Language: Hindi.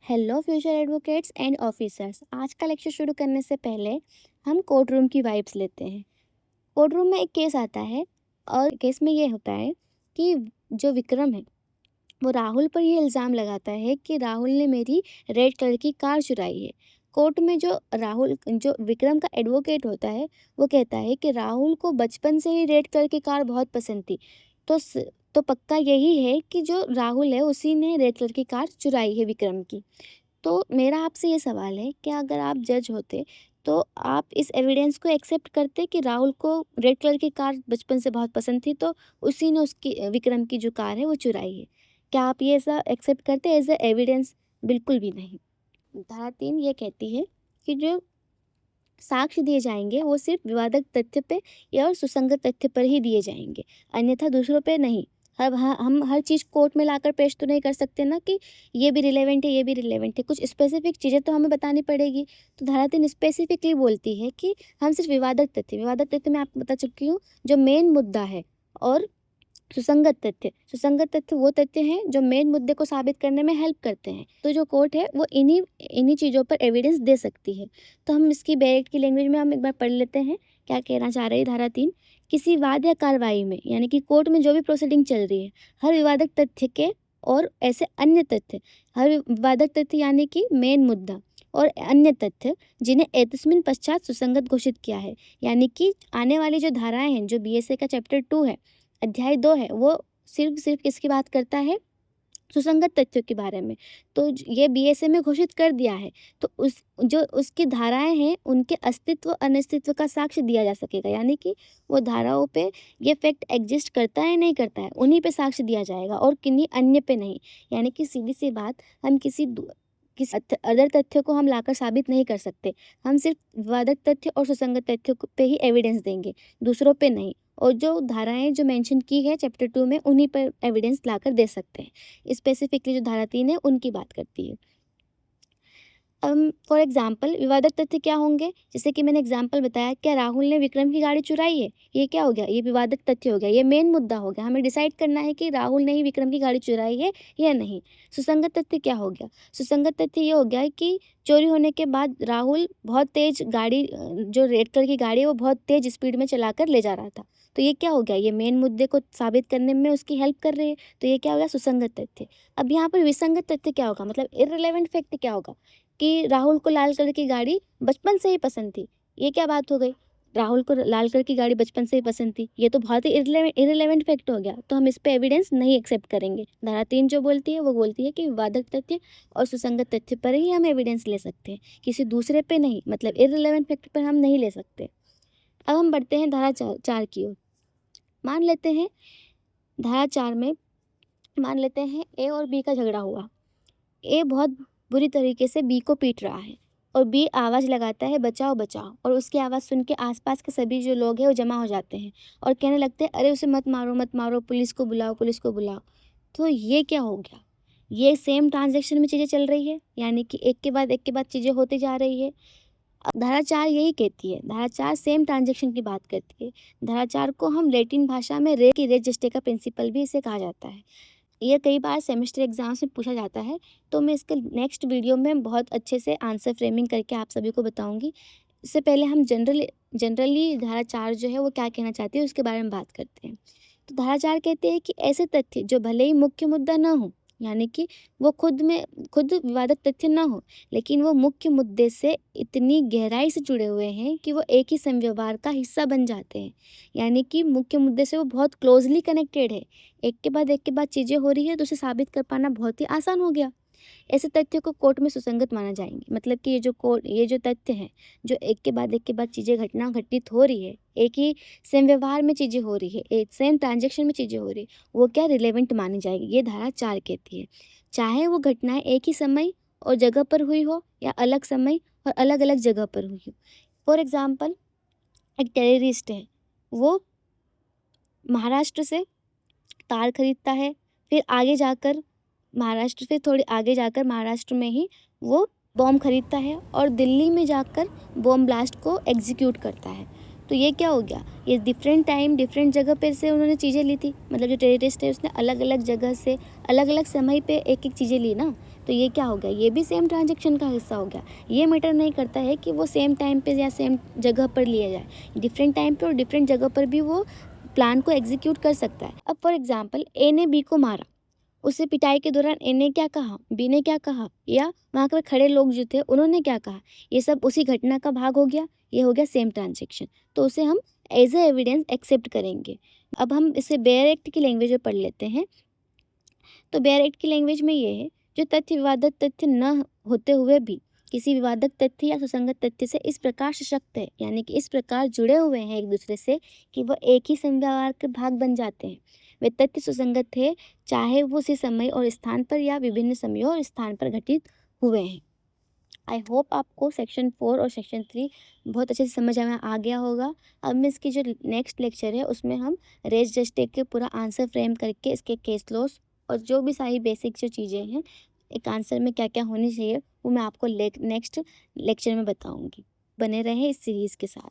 Hello future advocates and officers. आज का लेक्चर शुरू करने से पहले हम कोर्ट रूम की वाइब्स लेते हैं। कोर्ट रूम में एक केस आता है और केस में ये होता है कि जो विक्रम है वो राहुल पर ये इल्ज़ाम लगाता है कि राहुल ने मेरी रेड कलर की कार चुराई है। कोर्ट में जो विक्रम का एडवोकेट होता है वो कहता है कि राहुल को बचपन से ही रेड कलर की कार बहुत पसंद थी। तो स- तो पक्का यही है कि जो राहुल है उसी ने रेड कलर की कार चुराई है विक्रम की। तो मेरा आपसे ये सवाल है कि अगर आप जज होते तो आप इस एविडेंस को एक्सेप्ट करते कि राहुल को रेड कलर की कार बचपन से बहुत पसंद थी, तो उसी ने उसकी विक्रम की जो कार है वो चुराई है। क्या आप ये ऐसा एक्सेप्ट करते एज अ एविडेंस? बिल्कुल भी नहीं। धारा 3 ये कहती है कि जो साक्ष्य दिए जाएंगे वो सिर्फ विवादक तथ्य पे या और सुसंगत तथ्य पर ही दिए जाएंगे, अन्यथा दूसरों पे नहीं। अब हम हर चीज़ कोर्ट में लाकर पेश तो नहीं कर सकते ना कि ये भी रिलेवेंट है, ये भी रिलेवेंट है। कुछ स्पेसिफिक चीज़ें तो हमें बतानी पड़ेगी। तो धारा 3 स्पेसिफिकली बोलती है कि हम सिर्फ विवादक तथ्य मैं आपको बता चुकी हूँ जो मेन मुद्दा है, और सुसंगत तथ्य वो तथ्य हैं जो मेन मुद्दे को साबित करने में हेल्प करते हैं। तो जो कोर्ट है वो इन्हीं इन्हीं चीज़ों पर एविडेंस दे सकती है। तो हम इसकी बैरेक्ट की लैंग्वेज में हम एक बार पढ़ लेते हैं क्या कहना चाह रही है धारा 3। किसी वाद या कार्रवाई में यानी कि कोर्ट में जो भी प्रोसीडिंग चल रही है, हर विवादक तथ्य के और ऐसे अन्य तथ्य, हर विवादक तथ्य यानी कि मेन मुद्दा और अन्य तथ्य जिन्हें एतस्मिन पश्चात सुसंगत घोषित किया है, यानी कि आने वाली जो धाराएं हैं, जो बीएसए का चैप्टर 2 है, अध्याय 2 है, वो सिर्फ किसकी बात करता है? सुसंगत तथ्यों के बारे में। तो ये बीएसए में घोषित कर दिया है, तो उसकी धाराएं हैं उनके अस्तित्व अनिस्तित्व का साक्ष्य दिया जा सकेगा, यानी कि वो धाराओं पे ये फैक्ट एग्जिस्ट करता है नहीं करता है, उन्हीं पे साक्ष्य दिया जाएगा और किन्हीं अन्य पे नहीं। यानी कि सीधी सी बात, हम किसी अदर तथ्यों को हम लाकर साबित नहीं कर सकते। हम सिर्फ विवादक तथ्य और सुसंगत तथ्यों पे ही एविडेंस देंगे, दूसरों पे नहीं। और जो धाराएं जो मेंशन की है चैप्टर 2 में, उन्हीं पर एविडेंस लाकर दे सकते हैं। स्पेसिफिकली जो धारा 3 है उनकी बात करती है। फॉर एग्जांपल विवादक तथ्य क्या होंगे? जैसे कि मैंने एग्जांपल बताया, क्या राहुल ने विक्रम की गाड़ी चुराई है? ये क्या हो गया? ये विवादक तथ्य हो गया, ये मेन मुद्दा हो गया। हमें डिसाइड करना है कि राहुल ने ही विक्रम की गाड़ी चुराई है या नहीं। सुसंगत तथ्य क्या हो गया? सुसंगत तथ्य ये हो गया कि चोरी होने के बाद राहुल बहुत तेज गाड़ी, जो रेड कलर की गाड़ी है वो बहुत तेज स्पीड में चलाकर ले जा रहा था। तो ये क्या हो गया? ये मेन मुद्दे को साबित करने में उसकी हेल्प कर रही है। तो ये क्या हो गया? सुसंगत तथ्य। अब यहाँ पर विसंगत तथ्य क्या होगा? मतलब इररिलेवेंट फैक्ट क्या होगा? कि राहुल को लाल कलर की गाड़ी बचपन से ही पसंद थी। ये क्या बात हो गई? राहुल को लाल कलर की गाड़ी बचपन से ही पसंद थी, ये तो बहुत ही इररिलेवेंट फैक्ट हो गया। तो हम इस पे एविडेंस नहीं एक्सेप्ट करेंगे। धारा 3 जो बोलती है वो बोलती है कि विवादक तथ्य और सुसंगत तथ्य पर ही हम एविडेंस ले सकते हैं, किसी दूसरे पे नहीं। मतलब इररिलेवेंट फैक्ट पर हम नहीं ले सकते। अब हम बढ़ते हैं धारा 4 की ओर। मान लेते हैं धारा 4 में, मान लेते हैं ए और बी का झगड़ा हुआ। ए बहुत बुरी तरीके से बी को पीट रहा है और बी आवाज़ लगाता है बचाओ बचाओ, और उसकी आवाज़ सुन के आसपास के सभी जो लोग हैं वो जमा हो जाते हैं और कहने लगते हैं अरे उसे मत मारो, पुलिस को बुलाओ, पुलिस को बुलाओ। तो ये क्या हो गया? ये सेम ट्रांजैक्शन में चीज़ें चल रही है, यानी कि एक के बाद चीज़ें होती जा रही है। धारा 4 यही कहती है, धारा 4 सेम ट्रांजैक्शन की बात करती है। धारा 4 को हम लैटिन भाषा में रे जस्टिका प्रिंसिपल भी इसे कहा जाता है। ये कई बार सेमेस्टर एग्जाम्स में पूछा जाता है, तो मैं इसके नेक्स्ट वीडियो में बहुत अच्छे से आंसर फ्रेमिंग करके आप सभी को बताऊंगी। इससे पहले हम जनरली धारा 4 जो है वो क्या कहना चाहती है उसके बारे में बात करते हैं। तो धारा 4 कहते हैं कि ऐसे तथ्य जो भले ही मुख्य मुद्दा ना हो, यानी कि वो खुद विवादक तथ्य ना हो, लेकिन वो मुख्य मुद्दे से इतनी गहराई से जुड़े हुए हैं कि वो एक ही संव्यवहार का हिस्सा बन जाते हैं। यानी कि मुख्य मुद्दे से वो बहुत क्लोजली कनेक्टेड है, एक के बाद चीज़ें हो रही है तो उसे साबित कर पाना बहुत ही आसान हो गया। ऐसे तथ्य को कोर्ट में सुसंगत माना जाएंगे। मतलब कि ये जो तथ्य हैं, जो एक के बाद चीज़ें घटना घटित हो रही है, एक ही सेम व्यवहार में चीज़ें हो रही है, एक सेम ट्रांजेक्शन में चीज़ें हो रही है, वो क्या रिलेवेंट मानी जाएगी। ये धारा 4 कहती है। चाहे वो घटनाएं एक ही समय और जगह पर हुई हो या अलग समय और अलग अलग जगह पर हुई हो। फॉर एग्जाम्पल, एक टेररिस्ट है, वो महाराष्ट्र से तार खरीदता है, फिर आगे जाकर महाराष्ट्र से थोड़ी आगे जाकर महाराष्ट्र में ही वो बॉम्ब खरीदता है और दिल्ली में जाकर बॉम्ब ब्लास्ट को एग्जीक्यूट करता है। तो ये क्या हो गया? ये डिफरेंट टाइम डिफरेंट जगह पर से उन्होंने चीज़ें ली थी। मतलब जो टेररिस्ट है उसने अलग अलग जगह से अलग अलग समय पे एक एक चीज़ें ली ना। तो ये क्या हो गया, ये भी सेम ट्रांजेक्शन का हिस्सा हो गया। ये मैटर नहीं करता है कि वो सेम टाइम पे या सेम जगह पर लिया जाए, डिफरेंट टाइम पे और डिफरेंट जगह पर भी वो प्लान को एग्जीक्यूट कर सकता है। अब फॉर एग्जाम्पल ए ने बी को मारा, उसे पिटाई के दौरान ए ने क्या कहा, बी ने क्या कहा, या वहाँ पर खड़े लोग जो थे उन्होंने क्या कहा, ये सब उसी घटना का भाग हो गया, ये हो गया सेम ट्रांजेक्शन, तो उसे हम एज ए एविडेंस एक्सेप्ट करेंगे। अब हम इसे बेयर एक्ट की लैंग्वेज में पढ़ लेते हैं। तो बेयर एक्ट की लैंग्वेज में ये है, जो तथ्य विवादक तथ्य न होते हुए भी किसी विवादक तथ्य या सुसंगत तथ्य से इस प्रकार सशक्त है, यानी कि इस प्रकार जुड़े हुए हैं एक दूसरे से कि वह एक ही संव्यवहार के भाग बन जाते हैं। वे तथ्य सुसंगत थे, चाहे वो उसी समय और स्थान पर या विभिन्न समयों और स्थान पर घटित हुए हैं। आई होप आपको सेक्शन 4 और सेक्शन 3 बहुत अच्छे से समझ में आ गया होगा। अब मैं इसकी जो नेक्स्ट लेक्चर है उसमें हम रेज जस्टिस के पूरा आंसर फ्रेम करके इसके केस लॉस और जो भी सारी बेसिक जो चीज़ें हैं एक आंसर में क्या क्या होनी चाहिए वो मैं आपको नेक्स्ट लेक्चर में बताऊंगी। बने रहें इस सीरीज़ के साथ।